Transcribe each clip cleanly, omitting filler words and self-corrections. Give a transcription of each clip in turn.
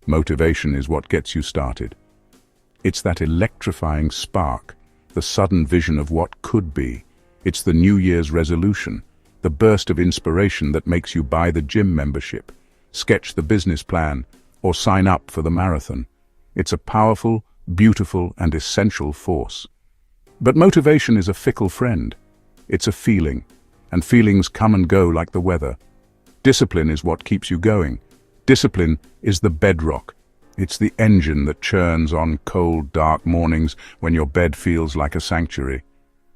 Motivation is what gets you started. It's that electrifying spark, the sudden vision of what could be. It's the New Year's resolution, the burst of inspiration that makes you buy the gym membership, sketch the business plan, or sign up for the marathon. It's a powerful, beautiful, and essential force. But motivation is a fickle friend. It's a feeling, and feelings come and go like the weather. Discipline is what keeps you going. Discipline is the bedrock. It's the engine that churns on cold, dark mornings when your bed feels like a sanctuary.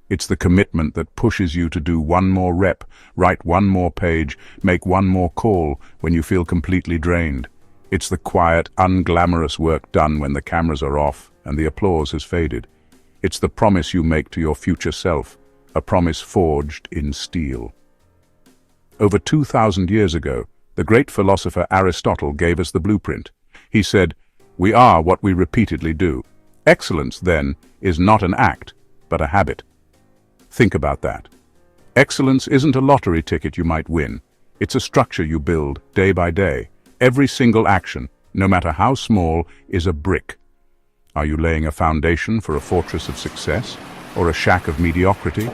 It's the commitment that pushes you to do one more rep, write one more page, make one more call when you feel completely drained. It's the quiet, unglamorous work done when the cameras are off and the applause has faded. It's the promise you make to your future self, a promise forged in steel. Over 2,000 years ago, the great philosopher Aristotle gave us the blueprint. He said, "We are what we repeatedly do." Excellence, then, is not an act, but a habit. Think about that. Excellence isn't a lottery ticket you might win. It's a structure you build day by day. Every single action, no matter how small, is a brick. Are you laying a foundation for a fortress of success or a shack of mediocrity?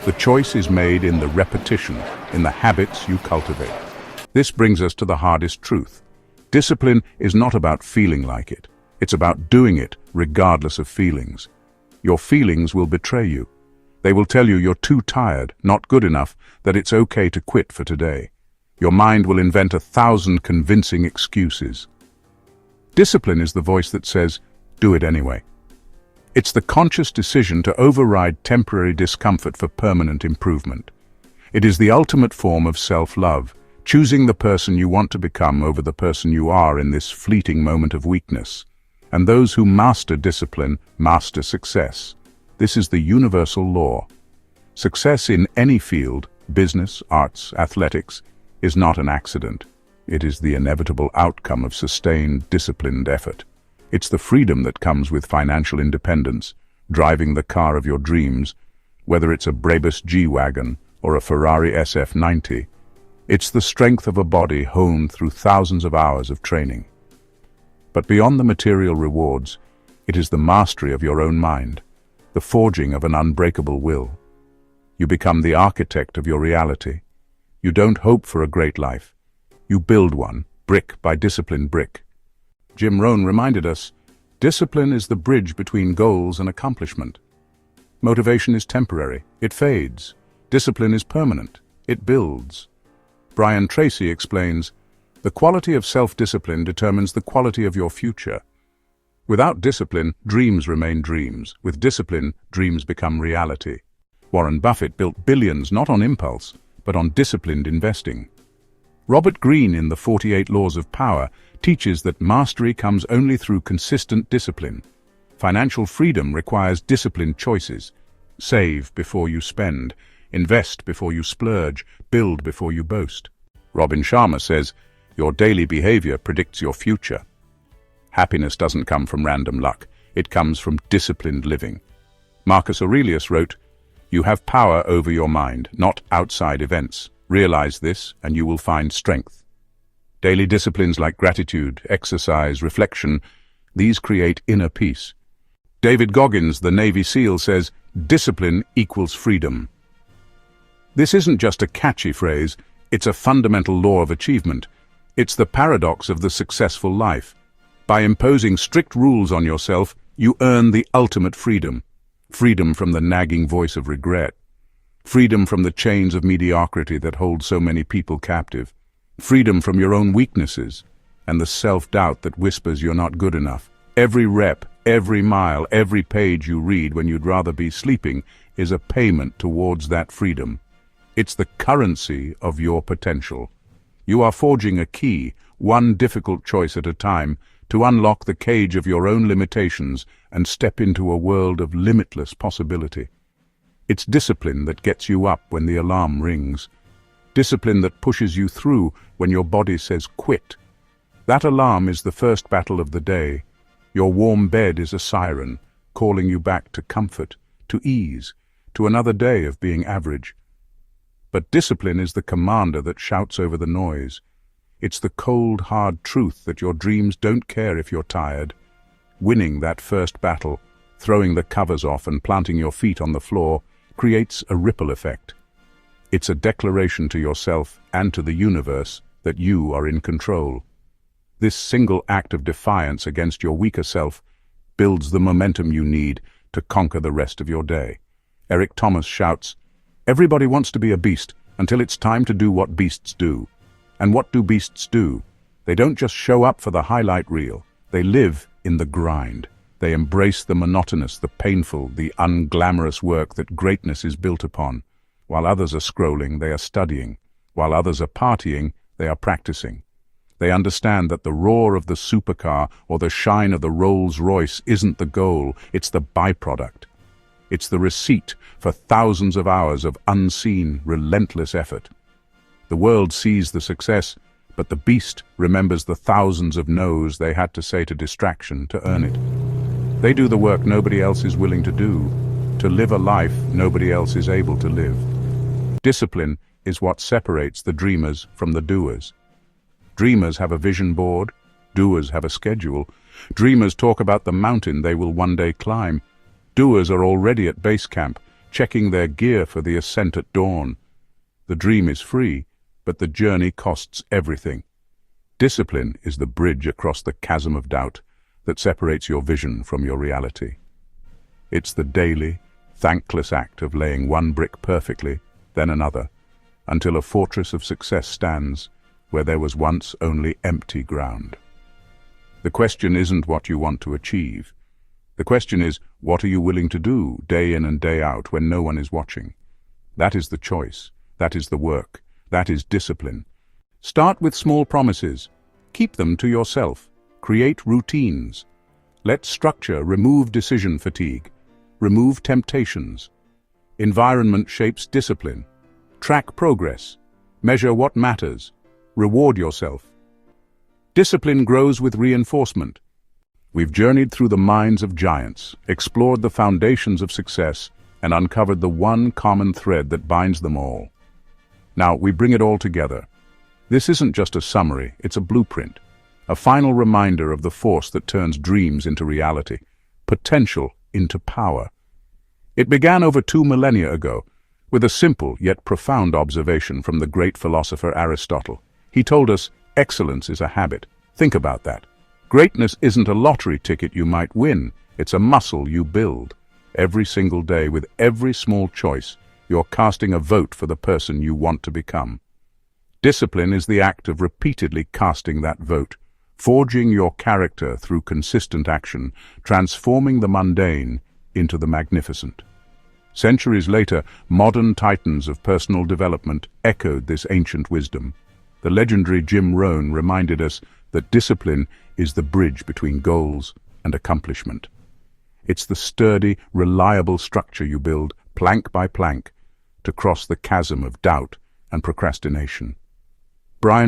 The choice is made in the repetition, in the habits you cultivate. This brings us to the hardest truth. Discipline is not about feeling like it. It's about doing it regardless of feelings. Your feelings will betray you. They will tell you you're too tired, not good enough, that it's okay to quit for today. Your mind will invent 1,000 convincing excuses. Discipline is the voice that says, do it anyway. It's the conscious decision to override temporary discomfort for permanent improvement. It is the ultimate form of self-love, choosing the person you want to become over the person you are in this fleeting moment of weakness. And those who master discipline master success. This is the universal law. Success in any field, business, arts, athletics, is not an accident. It is the inevitable outcome of sustained, disciplined effort. It's the freedom that comes with financial independence, driving the car of your dreams, whether it's a Brabus G-Wagon or a Ferrari SF90. It's the strength of a body honed through thousands of hours of training. But beyond the material rewards, it is the mastery of your own mind, the forging of an unbreakable will. You become the architect of your reality. You don't hope for a great life. You build one, brick by disciplined brick. Rohn reminded us, discipline is the bridge between goals and accomplishment. Motivation is temporary. It fades. Discipline is permanent. It builds. Tracy explains, the quality of self-discipline determines the quality of your future. Without discipline, dreams remain dreams. With discipline, dreams become reality. Warren Buffett built billions not on impulse, but on disciplined investing. Greene in the 48 Laws of Power teaches that mastery comes only through consistent discipline. Financial freedom requires disciplined choices. Save before you spend, invest before you splurge, build before you boast. Sharma says, your daily behavior predicts your future. Happiness doesn't come from random luck. It comes from disciplined living. Marcus Aurelius wrote, you have power over your mind, not outside events. Realize this, and you will find strength. Daily disciplines like gratitude, exercise, reflection, these create inner peace. Goggins, the Navy SEAL, says, discipline equals freedom. This isn't just a catchy phrase, it's a fundamental law of achievement. It's the paradox of the successful life. By imposing strict rules on yourself, you earn the ultimate freedom. Freedom from the nagging voice of regret. Freedom from the chains of mediocrity that hold so many people captive. Freedom from your own weaknesses and the self-doubt that whispers you're not good enough. Every rep, every mile, every page you read when you'd rather be sleeping is a payment towards that freedom. It's the currency of your potential. You are forging a key, one difficult choice at a time, to unlock the cage of your own limitations and step into a world of limitless possibility. It's discipline that gets you up when the alarm rings. Discipline that pushes you through when your body says quit. That alarm is the first battle of the day. Your warm bed is a siren, calling you back to comfort, to ease, to another day of being average. But discipline is the commander that shouts over the noise. It's the cold, hard truth that your dreams don't care if you're tired. Winning that first battle, throwing the covers off and planting your feet on the floor, creates a ripple effect. It's a declaration to yourself and to the universe that you are in control. This single act of defiance against your weaker self builds the momentum you need to conquer the rest of your day. Eric Thomas shouts, "Everybody wants to be a beast until it's time to do what beasts do." And what do beasts do? They don't just show up for the highlight reel. They live in the grind. They embrace the monotonous, the painful, the unglamorous work that greatness is built upon. While others are scrolling, they are studying. While others are partying, they are practicing. They understand that the roar of the supercar or the shine of the Rolls-Royce isn't the goal, it's the byproduct. It's the receipt for thousands of hours of unseen, relentless effort. The world sees the success, but the beast remembers the thousands of no's they had to say to distraction to earn it. They do the work nobody else is willing to do, to live a life nobody else is able to live. Discipline is what separates the dreamers from the doers. Dreamers have a vision board, doers have a schedule. Dreamers talk about the mountain they will one day climb. Doers are already at base camp, checking their gear for the ascent at dawn. The dream is free, but the journey costs everything. Discipline is the bridge across the chasm of doubt that separates your vision from your reality. It's the daily, thankless act of laying one brick perfectly, then another, until a fortress of success stands where there was once only empty ground. The question isn't what you want to achieve. The question is, what are you willing to do day in and day out when no one is watching? That is the choice. That is the work. That is discipline. Start with small promises. Keep them to yourself. Create routines. Let structure remove decision fatigue. Remove temptations. Environment shapes discipline. Track progress. Measure what matters. Reward yourself. Discipline grows with reinforcement. We've journeyed through the minds of giants, explored the foundations of success, and uncovered the one common thread that binds them all. Now, we bring it all together. This isn't just a summary, it's a blueprint, a final reminder of the force that turns dreams into reality, potential into power. It began over 2 millennia ago, with a simple yet profound observation from the great philosopher Aristotle. He told us, excellence is a habit. Think about that. Greatness isn't a lottery ticket you might win, it's a muscle you build. Every single day, with every small choice, you're casting a vote for the person you want to become. Discipline is the act of repeatedly casting that vote, forging your character through consistent action, transforming the mundane into the magnificent. Centuries later, modern titans of personal development echoed this ancient wisdom. The legendary Jim Rohn reminded us that discipline is the bridge between goals and accomplishment. It's the sturdy, reliable structure you build, plank by plank, to cross the chasm of doubt and procrastination.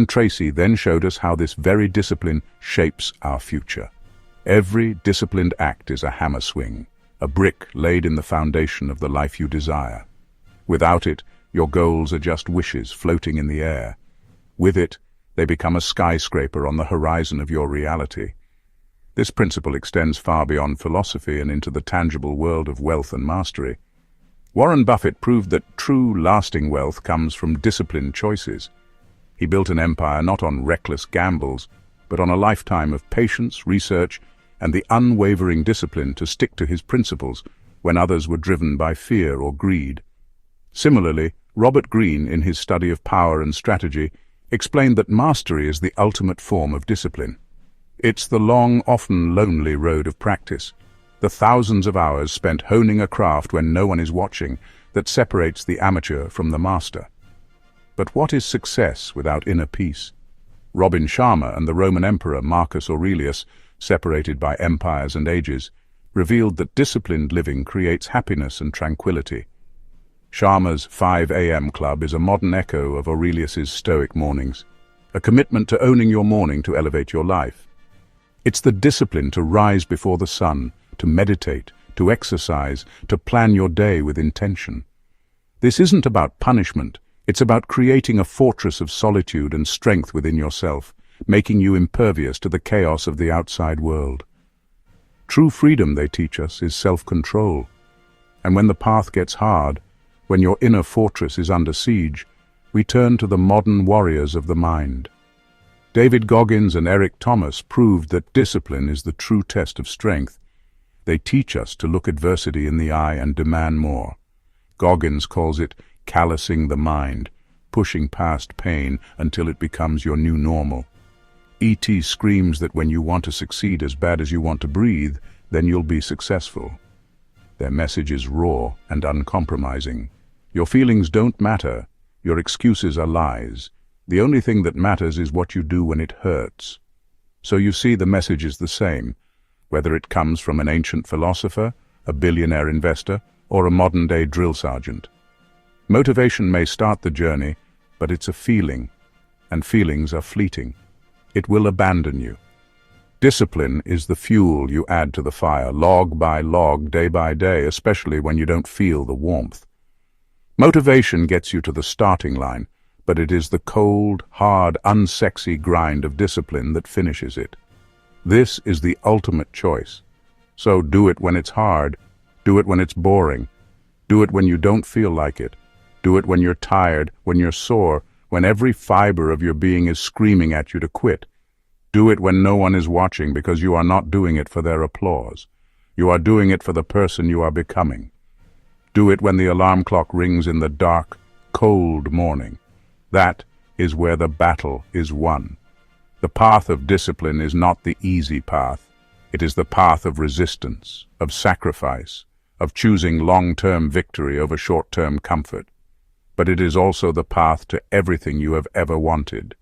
Tracy then showed us how this very discipline shapes our future. Every disciplined act is a hammer swing, a brick laid in the foundation of the life you desire. Without it, your goals are just wishes floating in the air. With it, they become a skyscraper on the horizon of your reality. This principle extends far beyond philosophy and into the tangible world of wealth and mastery. Warren Buffett proved that true, lasting wealth comes from disciplined choices. He built an empire not on reckless gambles, but on a lifetime of patience, research, and the unwavering discipline to stick to his principles when others were driven by fear or greed. Similarly, Robert Greene, in his study of power and strategy, explained that mastery is the ultimate form of discipline. It's the long, often lonely road of practice, the thousands of hours spent honing a craft when no one is watching, that separates the amateur from the master. But what is success without inner peace? Sharma and the Roman emperor Marcus Aurelius, separated by empires and ages, revealed that disciplined living creates happiness and tranquility. Sharma's 5 a.m. club is a modern echo of Aurelius's stoic mornings, a commitment to owning your morning to elevate your life. It's the discipline to rise before the sun, to meditate, to exercise, to plan your day with intention. This isn't about punishment, It's about creating a fortress of solitude and strength within yourself, making you impervious to the chaos of the outside world. True freedom, they teach us, is self-control. And when the path gets hard, when your inner fortress is under siege, we turn to the modern warriors of the mind. David Goggins and Eric Thomas proved that discipline is the true test of strength. They teach us to look adversity in the eye and demand more. Goggins calls it callousing the mind, pushing past pain until it becomes your new normal. E.T. screams that when you want to succeed as bad as you want to breathe, then you'll be successful. Their message is raw and uncompromising. Your feelings don't matter. Your excuses are lies. The only thing that matters is what you do when it hurts. So you see, the message is the same, whether it comes from an ancient philosopher, a billionaire investor, or a modern-day drill sergeant. Motivation may start the journey, but it's a feeling, and feelings are fleeting. It will abandon you. Discipline is the fuel you add to the fire, log by log, day by day, especially when you don't feel the warmth. Motivation gets you to the starting line, but it is the cold, hard, unsexy grind of discipline that finishes it. This is the ultimate choice. So do it when it's hard. Do it when it's boring. Do it when you don't feel like it. Do it when you're tired, when you're sore, when every fiber of your being is screaming at you to quit. Do it when no one is watching, because you are not doing it for their applause. You are doing it for the person you are becoming. Do it when the alarm clock rings in the dark, cold morning. That is where the battle is won. The path of discipline is not the easy path. It is the path of resistance, of sacrifice, of choosing long-term victory over short-term comfort. But it is also the path to everything you have ever wanted.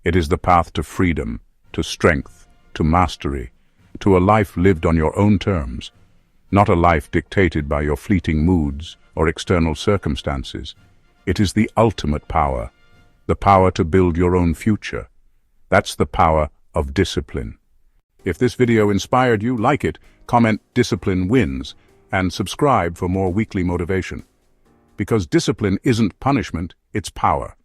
It is the path to freedom, to strength, to mastery, to a life lived on your own terms, not a life dictated by your fleeting moods or external circumstances. It is the ultimate power, the power to build your own future. That's the power of discipline. If this video inspired you, like it, comment "Discipline wins," and subscribe for more weekly motivation. Because discipline isn't punishment, it's power.